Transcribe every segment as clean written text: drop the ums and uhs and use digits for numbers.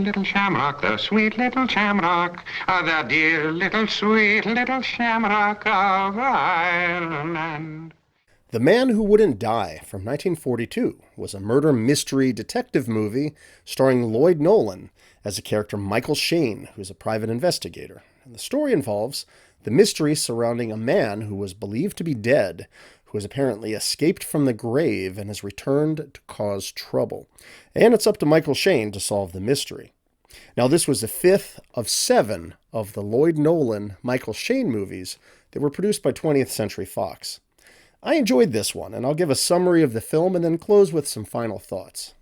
little shamrock, the sweet little shamrock, the dear little sweet little shamrock of Ireland. The Man Who Wouldn't Die from 1942 was a murder mystery detective movie starring Lloyd Nolan as the character Michael Shayne, who's a private investigator. And the story involves the mystery surrounding a man who was believed to be dead, who has apparently escaped from the grave and has returned to cause trouble. And it's up to Michael Shayne to solve the mystery. Now, this was the fifth of 7 of the Lloyd Nolan Michael Shayne movies that were produced by 20th Century Fox. I enjoyed this one, and I'll give a summary of the film and then close with some final thoughts.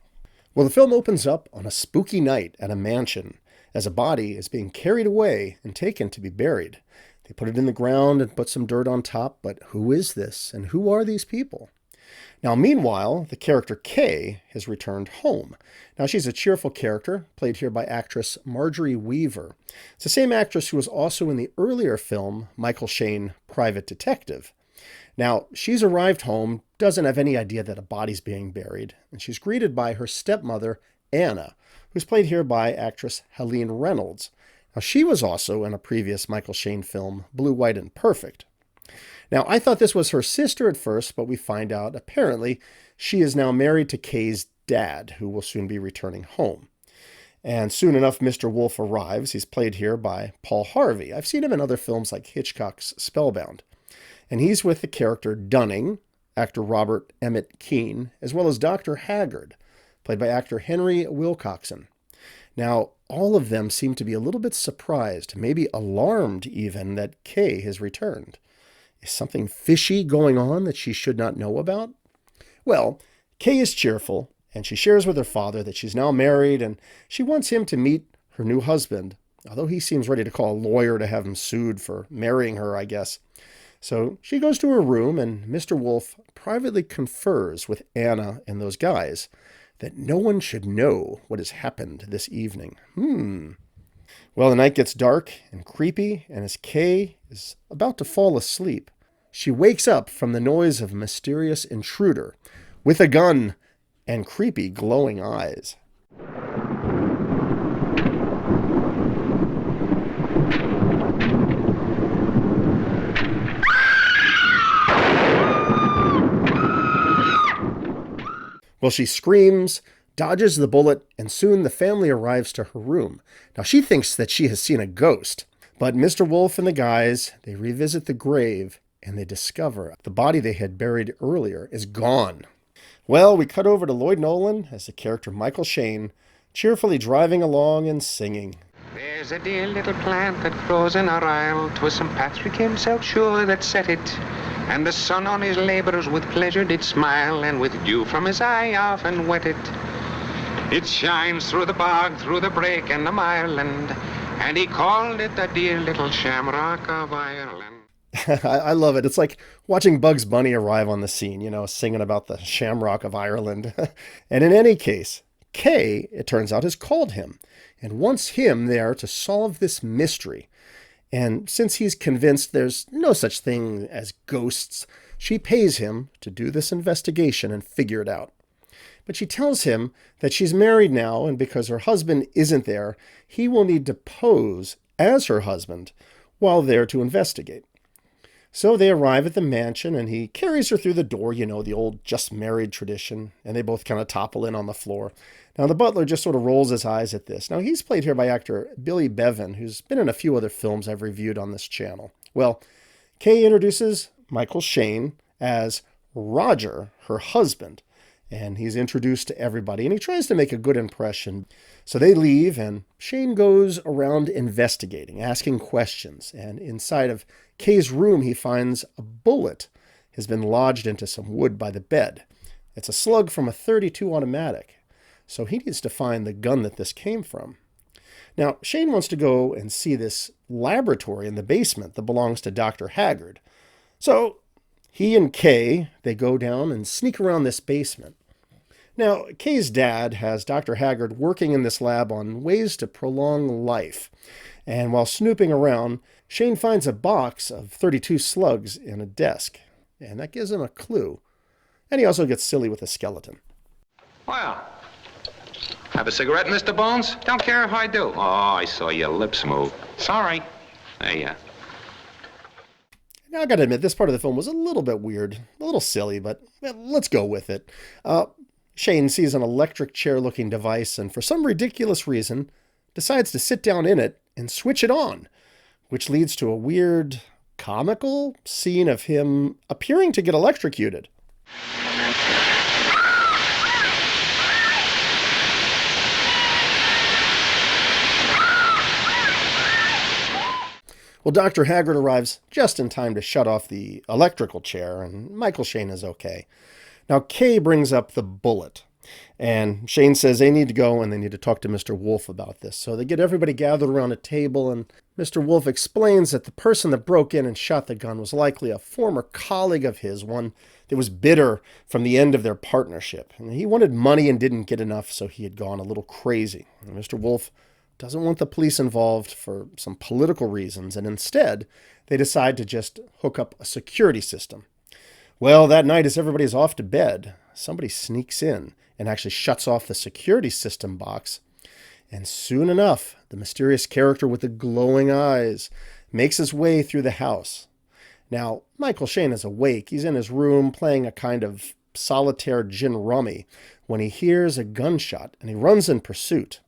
Well, the film opens up on a spooky night at a mansion as a body is being carried away and taken to be buried. They put it in the ground and put some dirt on top, but who is this and who are these people? Now, meanwhile, the character Kay has returned home. Now, she's a cheerful character, played here by actress Marjorie Weaver. It's the same actress who was also in the earlier film Michael Shayne, Private Detective. Now, she's arrived home, doesn't have any idea that a body's being buried, and she's greeted by her stepmother, Anna, who's played here by actress Helene Reynolds. Now, she was also in a previous Michael Shayne film, Blue, White, and Perfect. Now, I thought this was her sister at first, but we find out, apparently, she is now married to Kay's dad, who will soon be returning home. And soon enough, Mr. Wolf arrives. He's played here by Paul Harvey. I've seen him in other films like Hitchcock's Spellbound. And he's with the character Dunning, actor Robert Emmett Keane, as well as Dr. Haggard, played by actor Henry Wilcoxon. Now, all of them seem to be a little bit surprised, maybe alarmed even, that Kay has returned. Is something fishy going on that she should not know about? Well, Kay is cheerful, and she shares with her father that she's now married, and she wants him to meet her new husband, although he seems ready to call a lawyer to have him sued for marrying her, I guess. So she goes to her room, and Mr. Wolf privately confers with Anna and those guys that no one should know what has happened this evening. Well, the night gets dark and creepy, and as Kay is about to fall asleep, she wakes up from the noise of a mysterious intruder with a gun and creepy glowing eyes. Well, she screams, dodges the bullet, and soon the family arrives to her room. Now, she thinks that she has seen a ghost, but Mr. Wolf and the guys, they revisit the grave, and they discover the body they had buried earlier is gone. Well, we cut over to Lloyd Nolan as the character Michael Shayne, cheerfully driving along and singing. There's a dear little plant that grows in our isle. 'Twas St. Patrick himself sure that set it. And the sun on his labours with pleasure did smile, and with dew from his eye often wet it. It shines through the bog, through the brake and the mireland, and he called it the dear little shamrock of Ireland. I love it. It's like watching Bugs Bunny arrive on the scene, singing about the shamrock of Ireland. And in any case, Kay, it turns out, has called him and wants him there to solve this mystery. And since he's convinced there's no such thing as ghosts, she pays him to do this investigation and figure it out. But she tells him that she's married now, and because her husband isn't there, he will need to pose as her husband while there to investigate. So they arrive at the mansion, and he carries her through the door, the old just married tradition, and they both kind of topple in on the floor. Now, the butler just sort of rolls his eyes at this. Now, he's played here by actor Billy Bevan, who's been in a few other films I've reviewed on this channel. Well, Kay introduces Michael Shayne as Roger, her husband, and he's introduced to everybody, and he tries to make a good impression. So they leave, and Shayne goes around investigating, asking questions, and inside of Kay's room, he finds a bullet has been lodged into some wood by the bed. It's a slug from a .32 automatic, so he needs to find the gun that this came from. Now, Shayne wants to go and see this laboratory in the basement that belongs to Dr. Haggard. So he and Kay, they go down and sneak around this basement. Now, Kay's dad has Dr. Haggard working in this lab on ways to prolong life. And while snooping around, Shayne finds a box of .32 slugs in a desk. And that gives him a clue. And he also gets silly with a skeleton. Well, Have a cigarette, Mr. Bones? Don't care if I do. Oh, I saw your lips move. Sorry. There you are. Now, I gotta admit, this part of the film was a little bit weird, a little silly, but let's go with it. Shayne sees an electric chair-looking device and, for some ridiculous reason, decides to sit down in it and switch it on, which leads to a weird, comical scene of him appearing to get electrocuted. Well, Dr. Haggard arrives just in time to shut off the electrical chair, and Michael Shayne is okay. Now, Kay brings up the bullet, and Shayne says they need to go and they need to talk to Mr. Wolf about this. So they get everybody gathered around a table, and Mr. Wolf explains that the person that broke in and shot the gun was likely a former colleague of his, one that was bitter from the end of their partnership. And he wanted money and didn't get enough, so he had gone a little crazy. And Mr. Wolf doesn't want the police involved for some political reasons, and instead, they decide to just hook up a security system. Well, that night, as everybody's off to bed, somebody sneaks in and actually shuts off the security system box, and soon enough, the mysterious character with the glowing eyes makes his way through the house. Now, Michael Shayne is awake. He's in his room playing a kind of solitaire gin rummy when he hears a gunshot, and he runs in pursuit.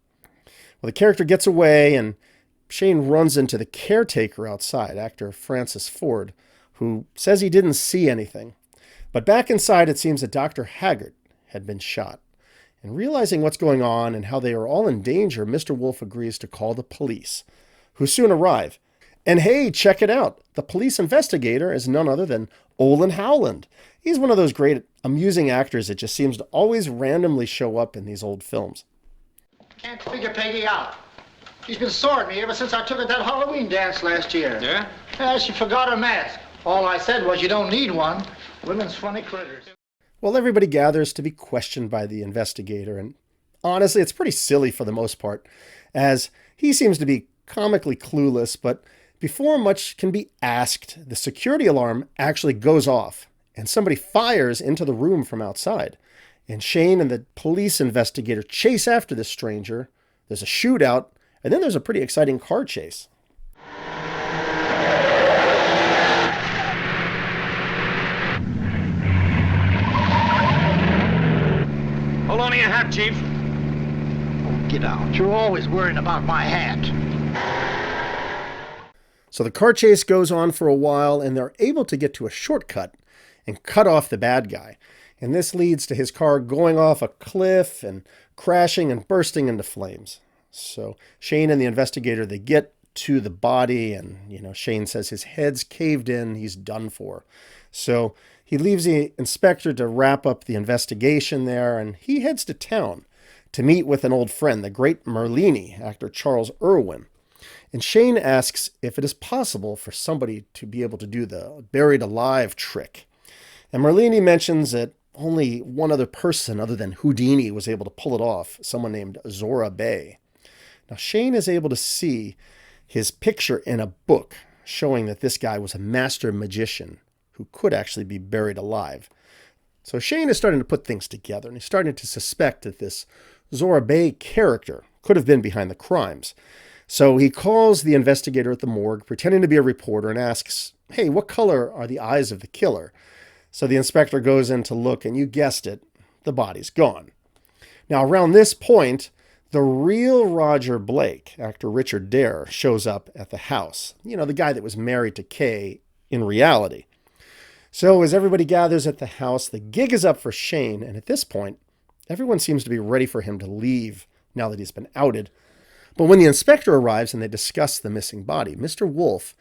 Well, the character gets away, and Shayne runs into the caretaker outside, actor Francis Ford, who says he didn't see anything. But back inside, it seems that Dr. Haggard had been shot. And realizing what's going on and how they are all in danger, Mr. Wolf agrees to call the police, who soon arrive. And hey, check it out. The police investigator is none other than Olin Howland. He's one of those great, amusing actors that just seems to always randomly show up in these old films. Can't figure Peggy out. She's been sore at me ever since I took her to that Halloween dance last year. Yeah? Yeah, she forgot her mask. All I said was you don't need one. Women's funny critters. Well, everybody gathers to be questioned by the investigator, and honestly, it's pretty silly for the most part, as he seems to be comically clueless, but before much can be asked, the security alarm actually goes off, and somebody fires into the room from outside. And Shayne and the police investigator chase after this stranger. There's a shootout, and then there's a pretty exciting car chase. Hold on to your hat, Chief. Oh, get out. You're always worrying about my hat. So the car chase goes on for a while, and they're able to get to a shortcut and cut off the bad guy. And this leads to his car going off a cliff and crashing and bursting into flames. So Shayne and the investigator, they get to the body, and, Shayne says his head's caved in, he's done for. So he leaves the inspector to wrap up the investigation there, and he heads to town to meet with an old friend, the great Merlini, actor Charles Irwin. And Shayne asks if it is possible for somebody to be able to do the buried alive trick. And Merlini mentions that only one other person other than Houdini was able to pull it off, someone named Zora Bay. Now, Shayne is able to see his picture in a book showing that this guy was a master magician who could actually be buried alive. So Shayne is starting to put things together, and he's starting to suspect that this Zora Bay character could have been behind the crimes. So he calls the investigator at the morgue, pretending to be a reporter, and asks, "Hey, what color are the eyes of the killer?" So the inspector goes in to look, and you guessed it, the body's gone. Now, around this point, the real Roger Blake, actor Richard Dare, shows up at the house. The guy that was married to Kay in reality. So as everybody gathers at the house, the gig is up for Shayne, and at this point, everyone seems to be ready for him to leave now that he's been outed. But when the inspector arrives and they discuss the missing body, Mr. Wolf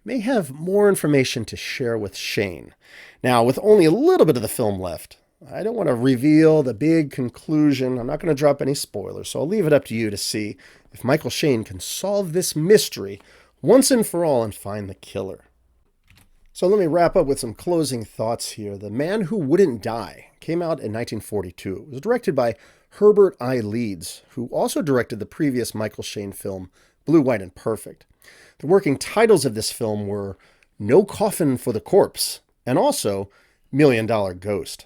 may have more information to share with Shayne. Now, with only a little bit of the film left, I don't want to reveal the big conclusion. I'm not going to drop any spoilers, so I'll leave it up to you to see if Michael Shayne can solve this mystery once and for all and find the killer. So let me wrap up with some closing thoughts here. The Man Who Wouldn't Die came out in 1942. It was directed by Herbert I. Leeds, who also directed the previous Michael Shayne film, Blue, White, and Perfect. The working titles of this film were No Coffin for the Corpse and also $1 Million Ghost.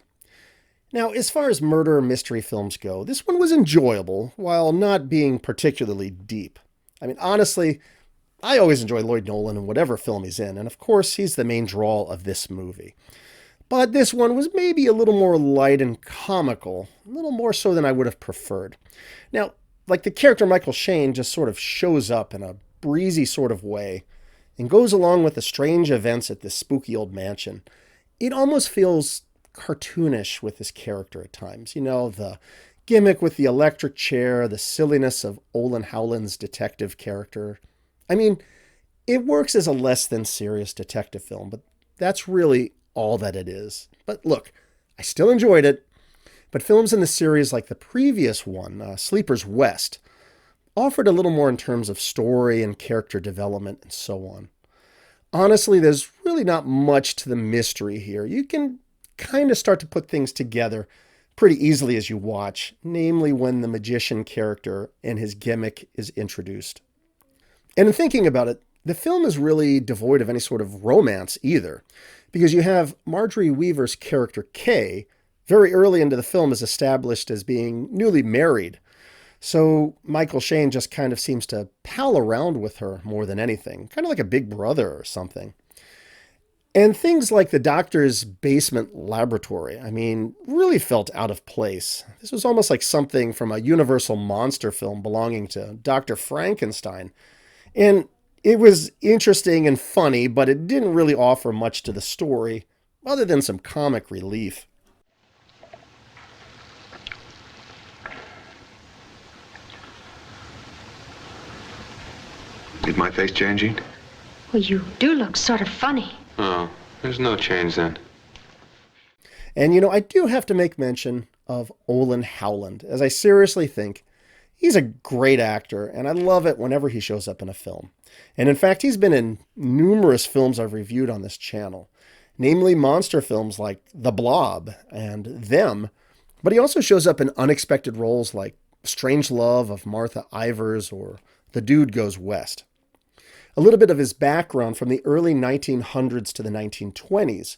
Now, as far as murder mystery films go, this one was enjoyable while not being particularly deep. I mean, honestly, I always enjoy Lloyd Nolan in whatever film he's in, and of course, he's the main draw of this movie. But this one was maybe a little more light and comical, a little more so than I would have preferred. Now, like the character Michael Shayne just sort of shows up in a breezy sort of way and goes along with the strange events at this spooky old mansion. It almost feels cartoonish with his character at times. You know, the gimmick with the electric chair, the silliness of Olin Howland's detective character. I mean, it works as a less than serious detective film, but that's really all that it is. But look, I still enjoyed it, but films in the series like the previous one, Sleepers West, offered a little more in terms of story and character development and so on. Honestly, there's really not much to the mystery here. You can kind of start to put things together pretty easily as you watch, namely when the magician character and his gimmick is introduced. And in thinking about it, the film is really devoid of any sort of romance either, because you have Marjorie Weaver's character Kay very early into the film is established as being newly married. So Michael Shayne just kind of seems to pal around with her more than anything, kind of like a big brother or something. And things like the doctor's basement laboratory, I mean, really felt out of place. This was almost like something from a Universal monster film belonging to Dr. Frankenstein. And it was interesting and funny, but it didn't really offer much to the story, other than some comic relief. Is my face changing? Well, you do look sort of funny. Oh, there's no change then. And you know, I do have to make mention of Olin Howland, as I seriously think he's a great actor, and I love it whenever he shows up in a film. And in fact, he's been in numerous films I've reviewed on this channel, namely monster films like The Blob and Them, but he also shows up in unexpected roles like Strange Love of Martha Ivers or The Dude Goes West. A little bit of his background from the early 1900s to the 1920s.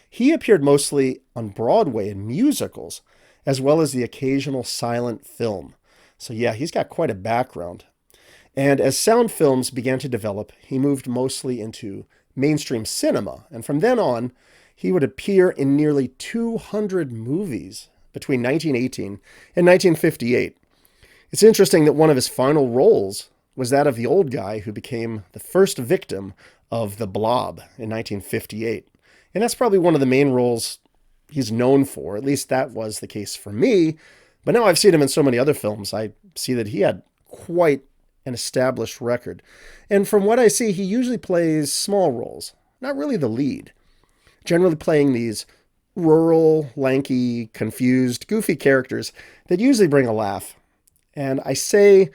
He appeared mostly on Broadway in musicals, as well as the occasional silent film. So yeah, he's got quite a background. And as sound films began to develop, he moved mostly into mainstream cinema. And from then on, he would appear in nearly 200 movies between 1918 and 1958. It's interesting that one of his final roles was that of the old guy who became the first victim of the Blob in 1958. And that's probably one of the main roles he's known for. At least that was the case for me. But now I've seen him in so many other films, I see that he had quite an established record. And from what I see, he usually plays small roles, not really the lead. Generally playing these rural, lanky, confused, goofy characters that usually bring a laugh. And I say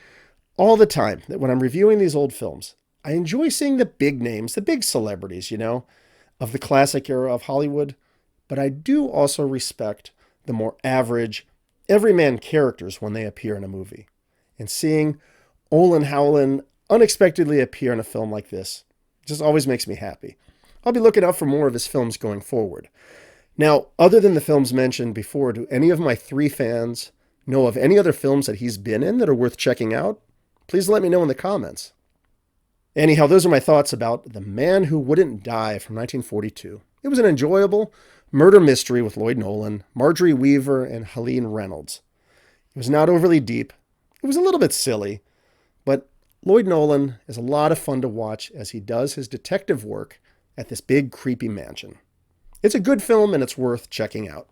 all the time that when I'm reviewing these old films, I enjoy seeing the big names, the big celebrities, you know, of the classic era of Hollywood. But I do also respect the more average, everyman characters when they appear in a movie. And seeing Olin Howland unexpectedly appear in a film like this just always makes me happy. I'll be looking out for more of his films going forward. Now, other than the films mentioned before, do any of my 3 fans know of any other films that he's been in that are worth checking out? Please let me know in the comments. Anyhow, those are my thoughts about The Man Who Wouldn't Die from 1942. It was an enjoyable murder mystery with Lloyd Nolan, Marjorie Weaver, and Helene Reynolds. It was not overly deep. It was a little bit silly, but Lloyd Nolan is a lot of fun to watch as he does his detective work at this big, creepy mansion. It's a good film and it's worth checking out.